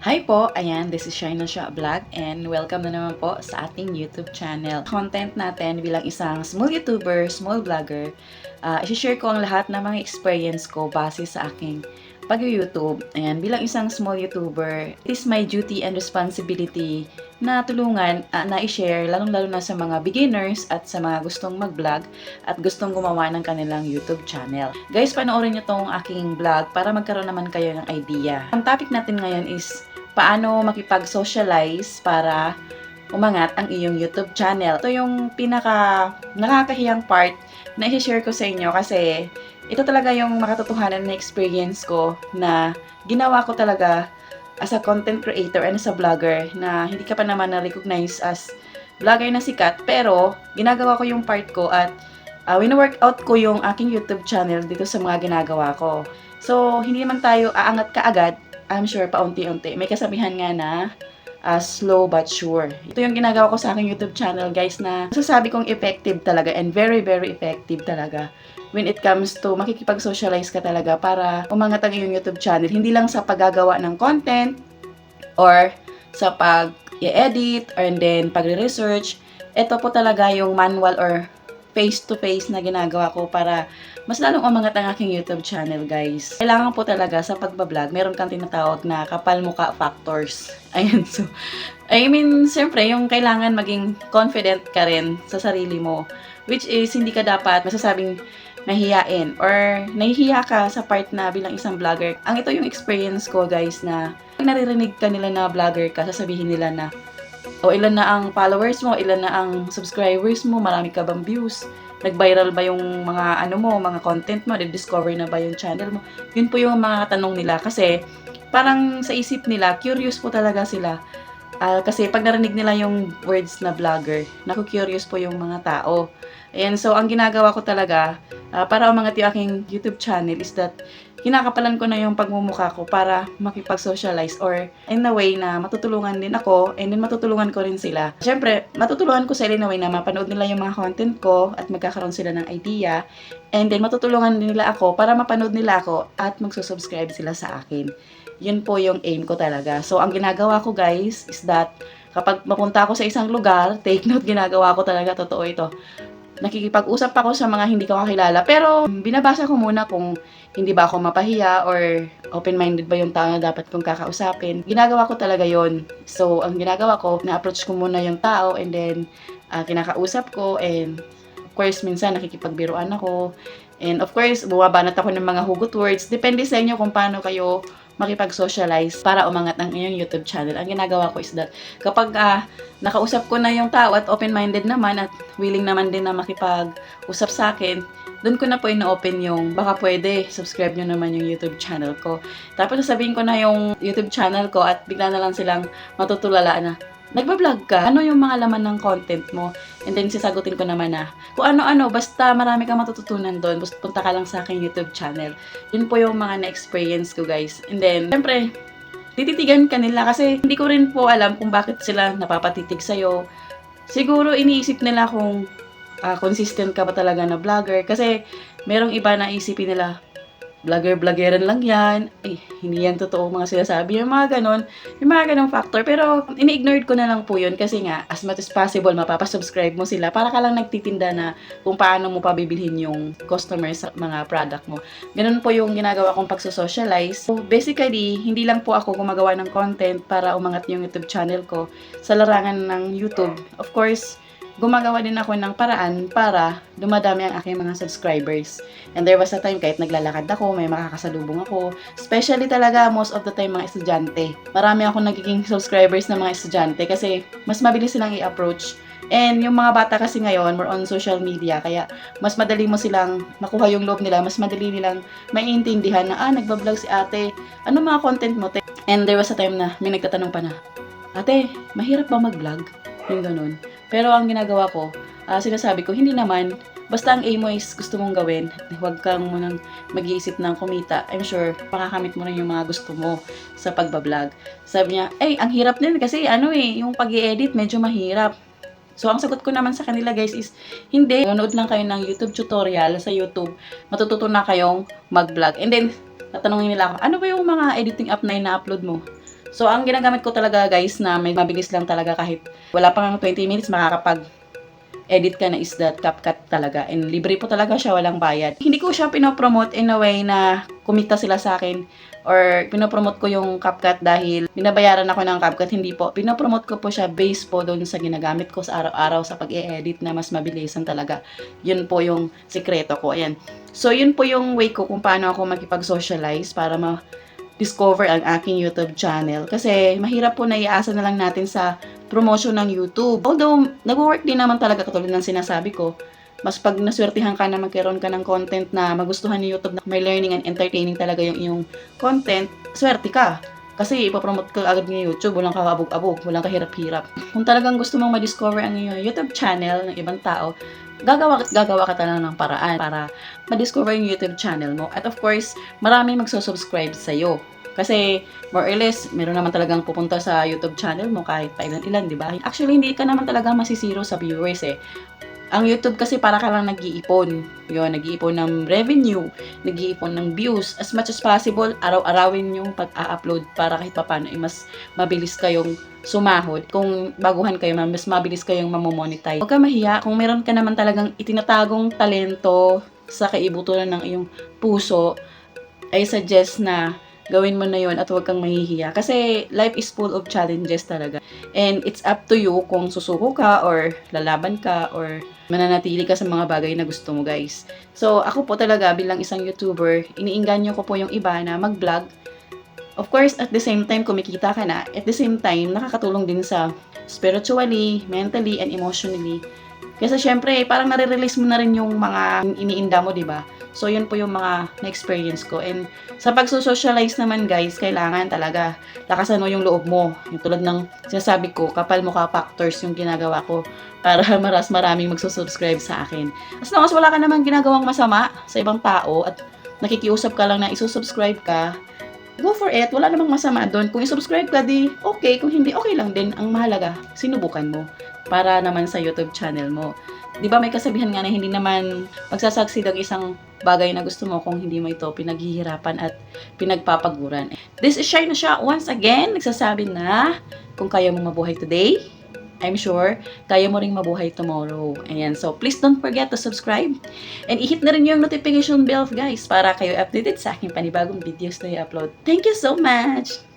Hi po! Ayan, this is Shaina Shah Vlog and welcome na naman po sa ating YouTube channel. Content natin bilang isang small YouTuber, small vlogger, isi-share ko ang lahat ng mga experience ko base sa aking pag-YouTube. Ayan, bilang isang small YouTuber, it is my duty and responsibility na tulungan, na i-share, lalong-lalo na sa mga beginners at sa mga gustong mag-vlog at gustong gumawa ng kanilang YouTube channel. Guys, panoorin nyo tong aking vlog para magkaroon naman kayo ng idea. Ang topic natin ngayon is paano makipag-socialize para umangat ang iyong YouTube channel. Ito yung pinaka nakakahiyang part na i-share ko sa inyo kasi ito talaga yung makatotohanan na experience ko na ginawa ko talaga as a content creator and as a vlogger na hindi ka pa naman na-recognize as vlogger na sikat, pero ginagawa ko yung part ko at wino-workout ko yung aking YouTube channel dito sa mga ginagawa ko. So, hindi naman tayo aangat kaagad. I'm sure paunti-unti. May kasabihan nga na slow but sure. Ito yung ginagawa ko sa aking YouTube channel, guys, na masasabi kong effective talaga and very, very effective talaga when it comes to makikipag-socialize ka talaga para umangat ang iyong YouTube channel. Hindi lang sa paggagawa ng content or sa pag-edit and then pagre-research. Ito po talaga yung manual or face-to-face na ginagawa ko para mas lalong umangat ang aking YouTube channel, guys. Kailangan po talaga sa pagbablog, meron kang tinatawag na kapal mukha factors. Ayan, so, I mean, siyempre, yung kailangan maging confident ka rin sa sarili mo, which is, hindi ka dapat masasabing nahihiyain or nahihiya ka sa part na bilang isang vlogger. Ang ito yung experience ko, guys, na pag naririnig ka nila na vlogger ka, sasabihin nila na, o ilan na ang followers mo, ilan na ang subscribers mo, marami ka bang views, nag-viral ba yung mga mga content mo, discover na ba yung channel mo. Yun po yung mga tanong nila kasi parang sa isip nila, curious po talaga sila. Kasi pag narinig nila yung words na vlogger, naku-curious po yung mga tao. Ayan, so ang ginagawa ko talaga, para umangat yung aking YouTube channel is that kinakapalan ko na yung pagmumukha ko para makipag-socialize or in a way na matutulungan din ako and then matutulungan ko rin sila. Siyempre, matutulungan ko sila in a way na mapanood nila yung mga content ko at magkakaroon sila ng idea and then matutulungan din nila ako para mapanood nila ako at magsusubscribe sila sa akin. Yun po yung aim ko talaga. So, ang ginagawa ko, guys, is that kapag mapunta ako sa isang lugar, take note, ginagawa ko talaga, totoo ito. Nakikipag-usap ako sa mga hindi ko kakilala, pero binabasa ko muna kung hindi ba ako mapahiya or open-minded ba yung tao na dapat kong kakausapin. Ginagawa ko talaga yon. So, ang ginagawa ko, na-approach ko muna yung tao and then kinakausap ko and of course, minsan nakikipagbiruan ako. And of course, bumabanat ako ng mga hugot words. Depende sa inyo kung paano kayo makipag-socialize para umangat ang inyong YouTube channel. Ang ginagawa ko is that kapag nakausap ko na yung tao at open-minded naman at willing naman din na makipag-usap sa akin, doon ko na po ina-open yung baka pwede, subscribe nyo naman yung YouTube channel ko. Tapos sasabihin ko na yung YouTube channel ko at bigla na lang silang matutulala na, nagbablog ka? Ano yung mga laman ng content mo? And then, sasagutin ko naman na, kung ano-ano, basta marami kang matututunan doon, basta punta ka lang sa aking YouTube channel. Yun po yung mga na-experience ko, guys. And then, syempre, tititigan ka nila kasi hindi ko rin po alam kung bakit sila napapatitig sa'yo. Siguro, iniisip nila kung consistent ka ba talaga na vlogger. Kasi, merong iba na isipin nila, vlogger-vloggeran lang yan, ay, hindi yan totoo mga sinasabi, yung mga ganong factor, pero ini-ignored ko na lang po yun kasi nga, as much as possible, mapapasubscribe mo sila para ka lang nagtitinda na kung paano mo pabibilhin yung customers sa mga product mo. Ganun po yung ginagawa kong pagsosocialize. So, basically, hindi lang po ako gumagawa ng content para umangat yung YouTube channel ko sa larangan ng YouTube. Of course, gumagawa din ako ng paraan para dumadami ang aking mga subscribers. And there was a time, kahit naglalakad ako, may makakasalubong ako. Especially talaga, most of the time, mga estudyante. Marami akong nagiging subscribers ng mga estudyante kasi mas mabilis silang i-approach. And yung mga bata kasi ngayon, more on social media, kaya mas madali mo silang makuha yung loob nila, mas madali nilang maiintindihan na, nagbablog si ate, ano mga content mo, te? And there was a time na may nagtatanong pa na, ate, mahirap ba mag-vlog? Yung ganun. Pero ang ginagawa ko, sinasabi ko, hindi naman, basta ang aim mo is gusto mong gawin, huwag kang munang mag-iisip ng kumita. I'm sure, makakamit mo rin yung mga gusto mo sa pagbablog. Sabi niya, ang hirap din kasi yung pag-i-edit medyo mahirap. So, ang sagot ko naman sa kanila, guys, is hindi. Nanonood lang kayo ng YouTube tutorial sa YouTube, matututo na kayong mag-vlog. And then, tatanungin nila ako, ano ba yung mga editing app na ina-upload mo? So, ang ginagamit ko talaga guys na may mabilis lang talaga kahit wala pang 20 minutes makakapag-edit ka na is that CapCut talaga. And libre po talaga siya, walang bayad. Hindi ko siya pinopromote in a way na kumita sila sa akin or pinopromote ko yung CapCut dahil binabayaran ako ng CapCut. Hindi po. Pinopromote ko po siya based po doon sa ginagamit ko sa araw-araw sa pag-i-edit na mas mabilisan talaga. Yun po yung sikreto ko. Ayan. So, yun po yung way ko kung paano ako makipag-socialize para discover ang aking YouTube channel. Kasi mahirap po na iasa na lang natin sa promotion ng YouTube. Although, nag-work din naman talaga katulad ng sinasabi ko. Mas pag naswertihan ka na magkaroon ka ng content na magustuhan ni YouTube na may learning and entertaining talaga yung iyong content, swerte ka. Kasi ipapromote ka agad ng YouTube, walang kakabog-abog, walang kahirap-hirap. Kung talagang gusto mong ma-discover ang iyong YouTube channel ng ibang tao, gagawa ka talaga ng paraan para ma-discover yung YouTube channel mo. At of course, marami magsusubscribe sa'yo. Kasi, more or less, meron naman talagang pupunta sa YouTube channel mo kahit pa ilan-ilan, di ba? Actually, hindi ka naman talaga masisiro sa viewers eh. Ang YouTube kasi para ka lang nag-iipon. Yun, nag-iipon ng revenue, nag-iipon ng views. As much as possible, araw-arawin yung pag-a-upload para kahit paano mas mabilis kayong sumahod. Kung baguhan kayo, mas mabilis kayong mamomonetize. Huwag ka mahiya kung meron ka naman talagang itinatagong talento sa kaibuturan ng iyong puso, I suggest na gawin mo na yun at huwag kang mahihiya. Kasi life is full of challenges talaga. And it's up to you kung susuko ka or lalaban ka or mananatili ka sa mga bagay na gusto mo guys. So ako po talaga bilang isang YouTuber, iniinganyo ko po yung iba na mag-vlog. Of course, at the same time, kumikita ka na. At the same time, nakakatulong din sa spiritually, mentally, and emotionally. Kasi syempre, parang nare-release mo na rin yung mga iniinda mo, di ba? So, yun po yung mga na-experience ko. And sa pagsusocialize naman, guys, kailangan talaga lakasan mo yung loob mo. Yung tulad ng sinasabi ko, kapal mukha factors yung ginagawa ko para maraming magsusubscribe sa akin. As long as wala ka naman ginagawang masama sa ibang tao at nakikiusap ka lang na isusubscribe ka, go for it. Wala namang masama doon. Kung i-subscribe ka, di okay. Kung hindi, okay lang din. Ang mahalaga, sinubukan mo para naman sa YouTube channel mo. Di ba may kasabihan nga na hindi naman magsasucceed ang isang bagay na gusto mo kung hindi mo ito pinaghihirapan at pinagpapaguran. This is Shine na siya once again. Nagsasabi na kung kaya mong mabuhay today, I'm sure kaya mo ring mabuhay tomorrow. Ayan. So, please don't forget to subscribe. And i-hit na rin yung notification bell, guys, para kayo updated sa aking panibagong videos na i-upload. Thank you so much!